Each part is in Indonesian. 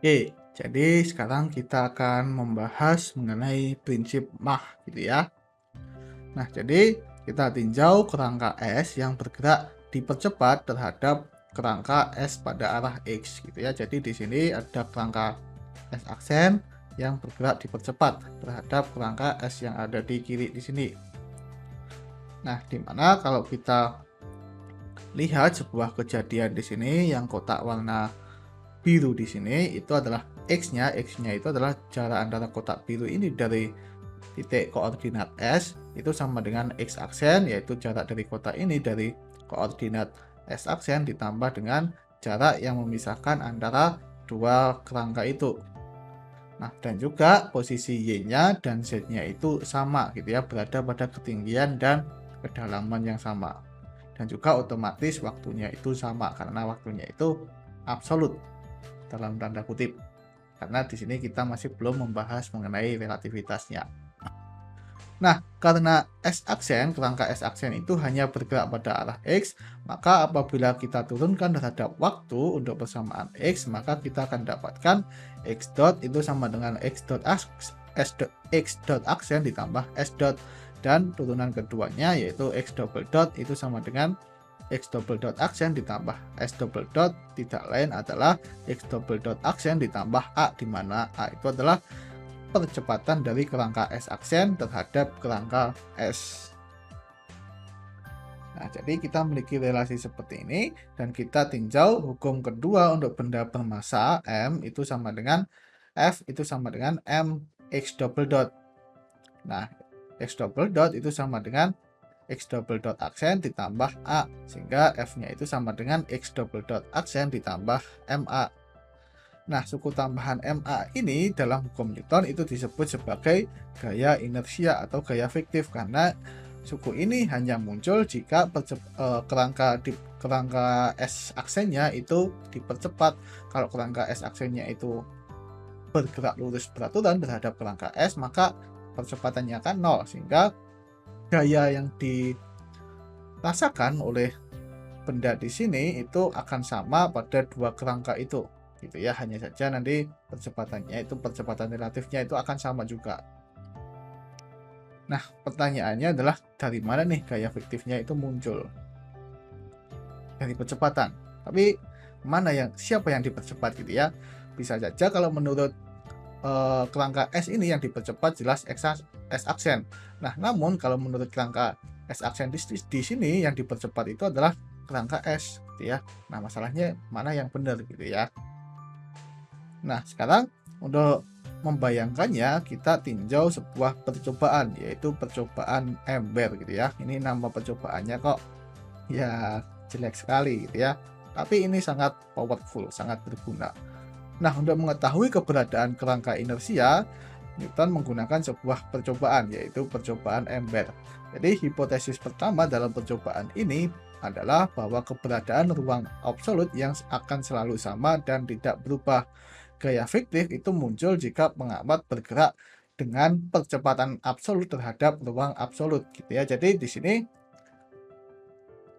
Oke, jadi sekarang kita akan membahas mengenai prinsip Mach gitu ya. Nah, jadi kita tinjau kerangka S yang bergerak dipercepat terhadap kerangka S pada arah X gitu ya. Jadi di sini ada kerangka S aksen yang bergerak dipercepat terhadap kerangka S yang ada di kiri di sini. Nah, dimana kalau kita lihat sebuah kejadian di sini yang kotak warna biru di sini itu adalah X-nya. X-nya itu adalah jarak antara kotak biru ini dari titik koordinat S itu sama dengan X aksen, yaitu jarak dari kotak ini dari koordinat S aksen ditambah dengan jarak yang memisahkan antara dua kerangka itu. Nah, dan juga posisi Y-nya dan Z-nya itu sama gitu ya, berada pada ketinggian dan kedalaman yang sama. Dan juga otomatis waktunya itu sama karena waktunya itu absolut dalam tanda kutip. Karena di sini kita masih belum membahas mengenai relativitasnya. Nah, karena S aksen, kerangka S aksen itu hanya bergerak pada arah X, maka apabila kita turunkan terhadap waktu untuk persamaan X, maka kita akan dapatkan X dot itu sama dengan X dot aksen ditambah S dot, dan turunan keduanya yaitu X double dot itu sama dengan X double dot aksen ditambah S double dot tidak lain adalah X double dot aksen ditambah A, di mana A itu adalah percepatan dari kerangka S aksen terhadap kerangka S. Nah, jadi kita memiliki relasi seperti ini dan kita tinjau hukum kedua untuk benda bermassa M itu sama dengan F itu sama dengan M X double dot. Nah, X double dot itu sama dengan X double dot aksen ditambah A, sehingga F-nya itu sama dengan X double dot aksen ditambah MA. Nah, suku tambahan MA ini dalam hukum Newton itu disebut sebagai gaya inersia atau gaya fiktif karena suku ini hanya muncul jika kerangka S aksennya itu dipercepat. Kalau kerangka S aksennya itu bergerak lurus beraturan terhadap kerangka S, maka percepatannya akan 0, sehingga gaya yang dirasakan oleh benda di sini itu akan sama pada dua kerangka itu gitu ya, hanya saja nanti percepatannya itu percepatan relatifnya itu akan sama juga. Nah, pertanyaannya adalah dari mana nih gaya fiktifnya itu muncul? Dari percepatan. Tapi siapa yang dipercepat gitu ya? Bisa saja kalau menurut kerangka S ini yang dipercepat jelas S aksen. Nah, namun kalau menurut kerangka S aksen di sini yang dipercepat itu adalah kerangka S gitu ya. Nah, masalahnya mana yang benar gitu ya. Nah, sekarang untuk membayangkannya, kita tinjau sebuah percobaan, yaitu percobaan ember gitu ya. Ini nama percobaannya kok ya jelek sekali gitu ya. Tapi ini sangat powerful, sangat berguna. Nah, untuk mengetahui keberadaan kerangka inersia, Newton menggunakan sebuah percobaan, yaitu percobaan ember. Jadi, hipotesis pertama dalam percobaan ini adalah bahwa keberadaan ruang absolut yang akan selalu sama dan tidak berubah. Gaya fiktif itu muncul jika pengamat bergerak dengan percepatan absolut terhadap ruang absolut gitu ya. Jadi di sini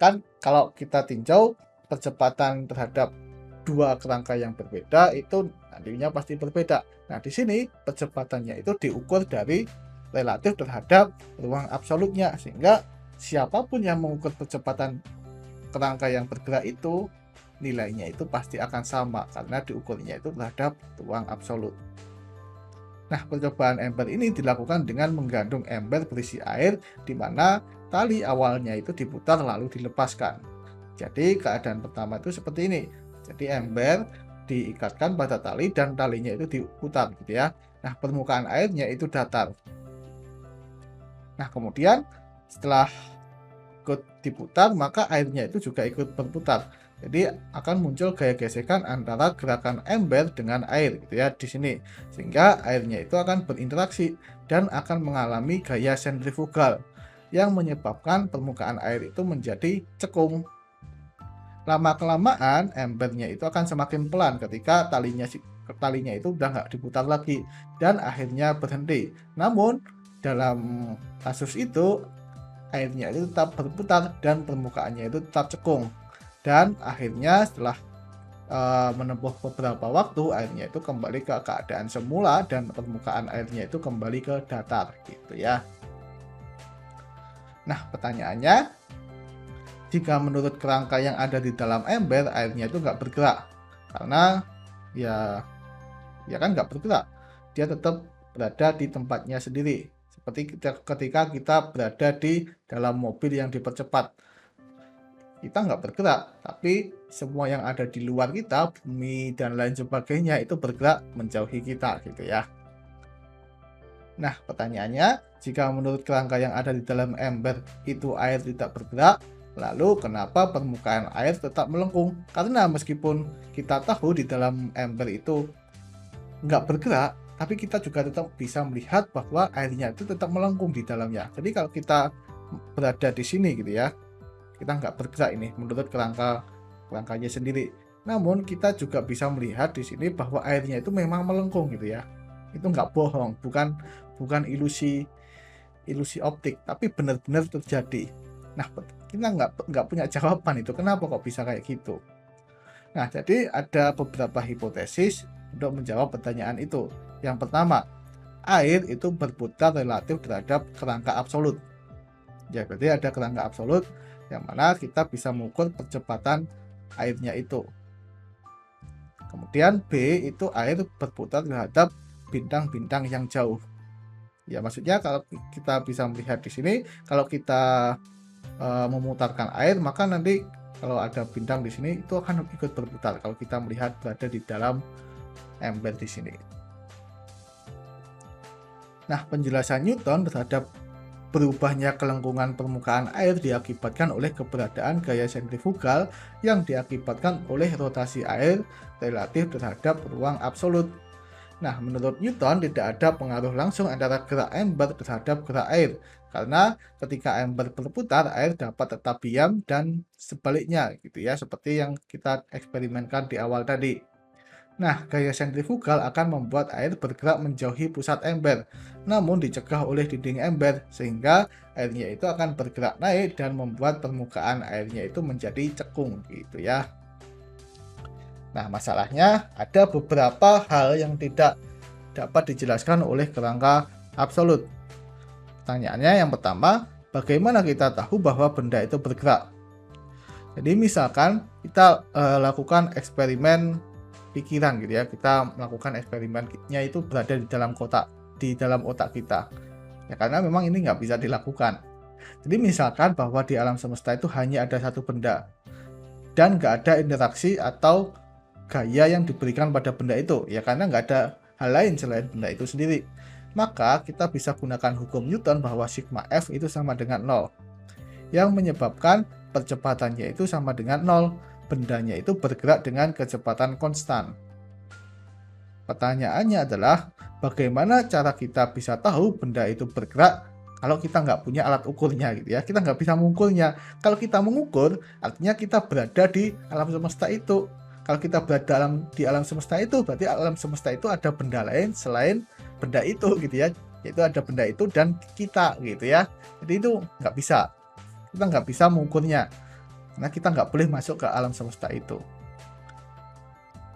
kan kalau kita tinjau percepatan terhadap dua kerangka yang berbeda itu nantinya pasti berbeda. Nah, di sini percepatannya itu diukur dari relatif terhadap ruang absolutnya, sehingga siapapun yang mengukur percepatan kerangka yang bergerak itu nilainya itu pasti akan sama karena diukurnya itu terhadap ruang absolut. Nah, percobaan ember ini dilakukan dengan menggantung ember berisi air di mana tali awalnya itu diputar lalu dilepaskan. Jadi keadaan pertama itu seperti ini. Jadi ember diikatkan pada tali dan talinya itu diputar gitu ya. Nah, permukaan airnya itu datar. Nah, kemudian setelah ikut diputar, maka airnya itu juga ikut berputar. Jadi akan muncul gaya gesekan antara gerakan ember dengan air gitu ya di sini. Sehingga airnya itu akan berinteraksi dan akan mengalami gaya sentrifugal yang menyebabkan permukaan air itu menjadi cekung. Lama-kelamaan embernya itu akan semakin pelan ketika talinya itu udah nggak diputar lagi dan akhirnya berhenti. Namun dalam kasus itu airnya itu tetap berputar dan permukaannya itu tetap cekung. Dan akhirnya setelah menempuh beberapa waktu, airnya itu kembali ke keadaan semula dan permukaan airnya itu kembali ke datar gitu ya. Nah, pertanyaannya, jika menurut kerangka yang ada di dalam ember, airnya itu nggak bergerak. Karena ya ya kan nggak bergerak. Dia tetap berada di tempatnya sendiri. Seperti ketika kita berada di dalam mobil yang dipercepat. Kita nggak bergerak, tapi semua yang ada di luar kita, bumi dan lain sebagainya itu bergerak menjauhi kita gitu ya. Nah, pertanyaannya, jika menurut kerangka yang ada di dalam ember itu air tidak bergerak, lalu kenapa permukaan air tetap melengkung? Karena meskipun kita tahu di dalam ember itu nggak bergerak, tapi kita juga tetap bisa melihat bahwa airnya itu tetap melengkung di dalamnya. Jadi kalau kita berada di sini gitu ya, kita nggak bergerak ini menurut kerangkanya sendiri. Namun kita juga bisa melihat di sini bahwa airnya itu memang melengkung gitu ya. Itu nggak bohong, bukan ilusi optik, tapi benar-benar terjadi. Nah, kita nggak punya jawaban itu kenapa kok bisa kayak gitu. Nah, jadi ada beberapa hipotesis untuk menjawab pertanyaan itu. Yang pertama, air itu berputar relatif terhadap kerangka absolut. Ya, berarti ada kerangka absolut yang mana kita bisa mengukur percepatan airnya itu. Kemudian B itu air berputar terhadap bintang-bintang yang jauh. Ya, maksudnya kalau kita bisa melihat di sini, kalau kita memutarkan air, maka nanti kalau ada bintang di sini itu akan ikut berputar kalau kita melihat berada di dalam ember di sini. Nah, penjelasan Newton terhadap berubahnya kelengkungan permukaan air diakibatkan oleh keberadaan gaya sentrifugal yang diakibatkan oleh rotasi air relatif terhadap ruang absolut. Nah, menurut Newton tidak ada pengaruh langsung antara gerak ember terhadap gerak air, karena ketika ember berputar, air dapat tetap diam dan sebaliknya gitu ya, seperti yang kita eksperimenkan di awal tadi. Nah, gaya sentrifugal akan membuat air bergerak menjauhi pusat ember, namun dicegah oleh dinding ember, sehingga airnya itu akan bergerak naik dan membuat permukaan airnya itu menjadi cekung gitu ya. Nah, masalahnya ada beberapa hal yang tidak dapat dijelaskan oleh kerangka absolut. Pertanyaannya yang pertama, bagaimana kita tahu bahwa benda itu bergerak? Jadi misalkan kita lakukan eksperimen pikiran gitu ya, kita melakukan eksperimennya itu berada di dalam kotak, di dalam otak kita. Ya karena memang ini nggak bisa dilakukan. Jadi misalkan bahwa di alam semesta itu hanya ada satu benda dan nggak ada interaksi atau gaya yang diberikan pada benda itu, ya karena nggak ada hal lain selain benda itu sendiri. Maka kita bisa gunakan hukum Newton bahwa sigma F itu sama dengan 0, yang menyebabkan percepatannya itu sama dengan 0. Bendanya itu bergerak dengan kecepatan konstan. Pertanyaannya adalah, bagaimana cara kita bisa tahu benda itu bergerak kalau kita nggak punya alat ukurnya gitu ya, kita nggak bisa mengukurnya. Kalau kita mengukur, artinya kita berada di alam semesta itu. Kalau kita berada di alam semesta itu, berarti alam semesta itu ada benda lain selain benda itu gitu ya, yaitu ada benda itu dan kita gitu ya. Jadi itu nggak bisa, kita nggak bisa mengukurnya, karena kita nggak boleh masuk ke alam semesta itu.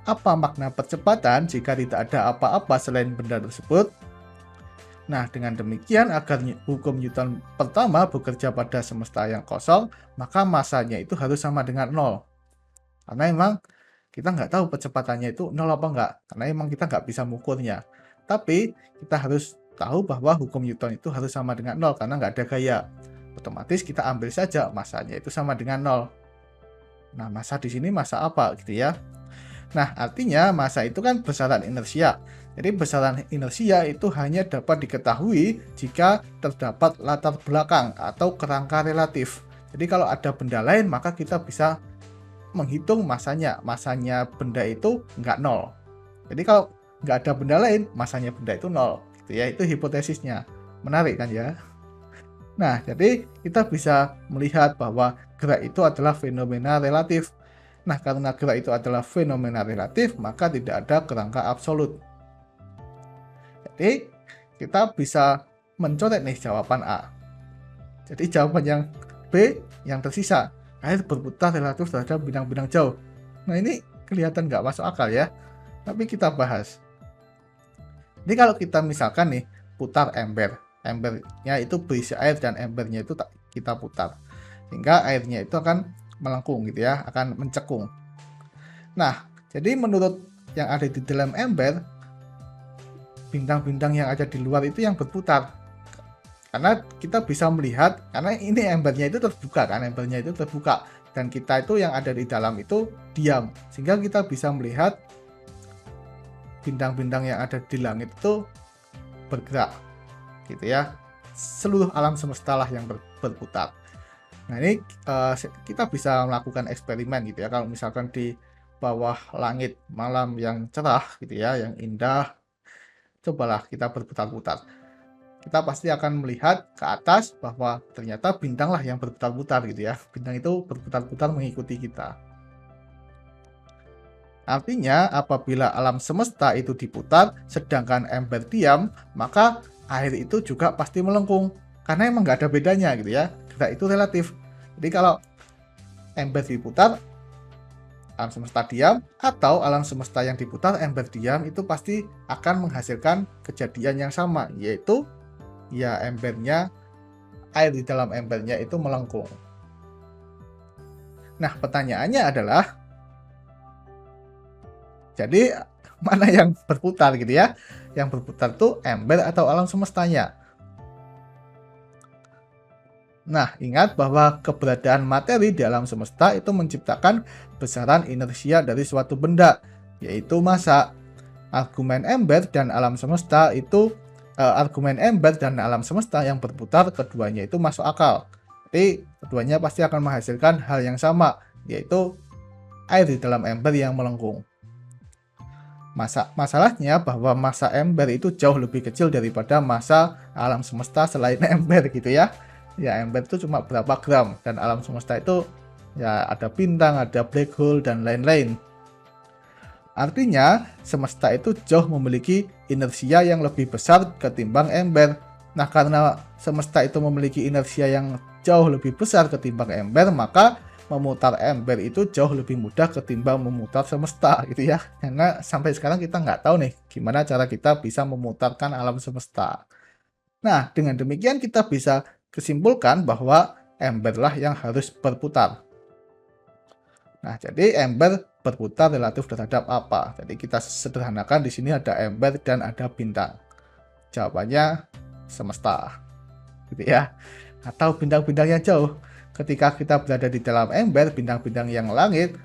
Apa makna percepatan jika tidak ada apa-apa selain benda tersebut? Nah, dengan demikian, agar hukum Newton pertama bekerja pada semesta yang kosong, maka masanya itu harus sama dengan 0. Karena memang kita nggak tahu percepatannya itu 0 apa enggak, karena memang kita nggak bisa mengukurnya. Tapi kita harus tahu bahwa hukum Newton itu harus sama dengan 0 karena nggak ada gaya. Otomatis kita ambil saja masanya itu sama dengan 0. Nah, massa di sini massa apa gitu ya. Nah, artinya massa itu kan besaran inersia. Jadi besaran inersia itu hanya dapat diketahui jika terdapat latar belakang atau kerangka relatif. Jadi kalau ada benda lain maka kita bisa menghitung masanya. Masanya benda itu nggak 0. Jadi kalau nggak ada benda lain, masanya benda itu 0. Gitu ya, itu hipotesisnya. Menarik kan ya? Nah, jadi kita bisa melihat bahwa gerak itu adalah fenomena relatif. Nah, karena gerak itu adalah fenomena relatif, maka tidak ada kerangka absolut. Jadi, kita bisa mencoret nih jawaban A. Jadi, jawaban yang B yang tersisa, air berputar relatif terhadap bintang-bintang jauh. Nah, ini kelihatan nggak masuk akal ya, tapi kita bahas. Ini kalau kita misalkan nih putar ember, embernya itu berisi air dan embernya itu kita putar, sehingga airnya itu akan melengkung gitu ya, akan mencekung. Nah, jadi menurut yang ada di dalam ember, bintang-bintang yang ada di luar itu yang berputar. Karena kita bisa melihat, karena ini embernya itu terbuka kan, embernya itu terbuka, dan kita itu yang ada di dalam itu diam, sehingga kita bisa melihat bintang-bintang yang ada di langit itu bergerak gitu ya. Seluruh alam semesta lah yang berputar. Nah, ini kita bisa melakukan eksperimen gitu ya. Kalau misalkan di bawah langit malam yang cerah gitu ya, yang indah, cobalah kita berputar-putar. Kita pasti akan melihat ke atas bahwa ternyata bintang lah yang berputar-putar gitu ya. Bintang itu berputar-putar mengikuti kita. Artinya apabila alam semesta itu diputar sedangkan ember diam, maka air itu juga pasti melengkung. Karena emang nggak ada bedanya gitu ya. Gerak itu relatif. Jadi kalau ember diputar, alam semesta diam, atau alam semesta yang diputar ember diam, itu pasti akan menghasilkan kejadian yang sama, yaitu ya embernya, air di dalam embernya itu melengkung. Nah, pertanyaannya adalah, jadi mana yang berputar gitu ya? Yang berputar tuh ember atau alam semestanya? Nah, ingat bahwa keberadaan materi di alam semesta itu menciptakan besaran inersia dari suatu benda, yaitu massa. Argumen ember dan alam semesta itu argumen ember dan alam semesta yang berputar, keduanya itu masuk akal. Jadi keduanya pasti akan menghasilkan hal yang sama, yaitu air di dalam ember yang melengkung. Masalahnya bahwa massa ember itu jauh lebih kecil daripada massa alam semesta selain ember gitu ya. Ya, ember itu cuma berapa gram, dan alam semesta itu ya ada bintang, ada black hole, dan lain-lain. Artinya, semesta itu jauh memiliki inersia yang lebih besar ketimbang ember. Nah, karena semesta itu memiliki inersia yang jauh lebih besar ketimbang ember, maka memutar ember itu jauh lebih mudah ketimbang memutar semesta gitu ya. Karena sampai sekarang kita nggak tahu nih gimana cara kita bisa memutarkan alam semesta. Nah, dengan demikian kita bisa kesimpulkan bahwa emberlah yang harus berputar. Nah, jadi ember berputar relatif terhadap apa? Jadi kita sederhanakan di sini ada ember dan ada bintang. Jawabannya semesta, gitu ya. Atau bintang-bintang yang jauh. Ketika kita berada di dalam ember, bintang-bintang yang langit,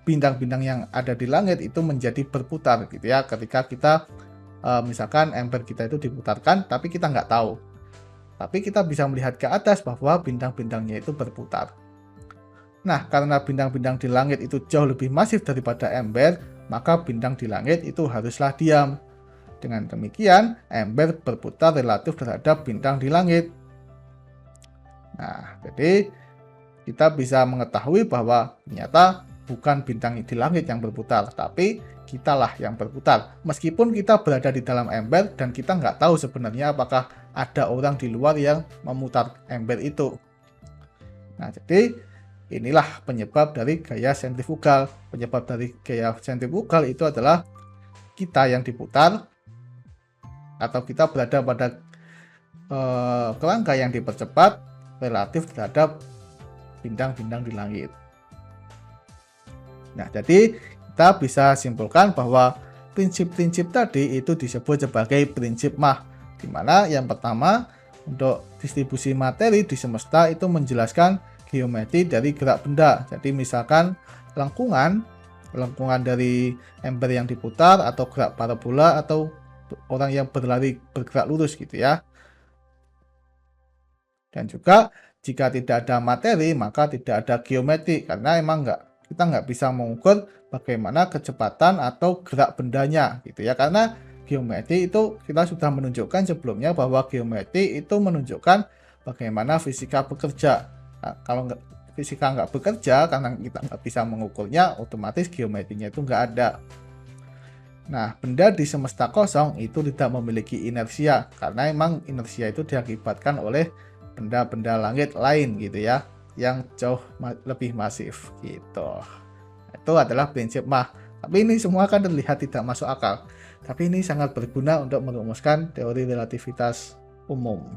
bintang-bintang yang ada di langit itu menjadi berputar, gitu ya. Ketika kita misalkan ember kita itu diputarkan, tapi kita nggak tahu. Tapi kita bisa melihat ke atas bahwa bintang-bintangnya itu berputar. Nah, karena bintang-bintang di langit itu jauh lebih masif daripada ember, maka bintang di langit itu haruslah diam. Dengan demikian, ember berputar relatif terhadap bintang di langit. Nah, jadi kita bisa mengetahui bahwa ternyata bukan bintang di langit yang berputar, tapi kitalah yang berputar. Meskipun kita berada di dalam ember dan kita nggak tahu sebenarnya apakah ada orang di luar yang memutar ember itu. Nah, jadi inilah penyebab dari gaya sentrifugal. Penyebab dari gaya sentrifugal itu adalah kita yang diputar, atau kita berada pada kerangka yang dipercepat relatif terhadap bintang-bintang di langit. Nah, jadi kita bisa simpulkan bahwa prinsip-prinsip tadi itu disebut sebagai prinsip Mach, di mana yang pertama untuk distribusi materi di semesta itu menjelaskan geometri dari gerak benda. Jadi misalkan lengkungan dari ember yang diputar, atau gerak parabola, atau orang yang bergerak lurus gitu ya. Dan juga jika tidak ada materi maka tidak ada geometri, karena emang kita nggak bisa mengukur bagaimana kecepatan atau gerak bendanya gitu ya. Karena geometri itu kita sudah menunjukkan sebelumnya bahwa geometri itu menunjukkan bagaimana fisika bekerja. Nah, kalau fisika nggak bekerja karena kita nggak bisa mengukurnya, otomatis geometrinya itu nggak ada. Nah, benda di semesta kosong itu tidak memiliki inersia, karena emang inersia itu diakibatkan oleh benda-benda langit lain gitu ya, yang jauh lebih masif gitu. Itu itu adalah prinsip Mach. Tapi ini semua kan terlihat tidak masuk akal. Tapi ini sangat berguna untuk merumuskan teori relativitas umum.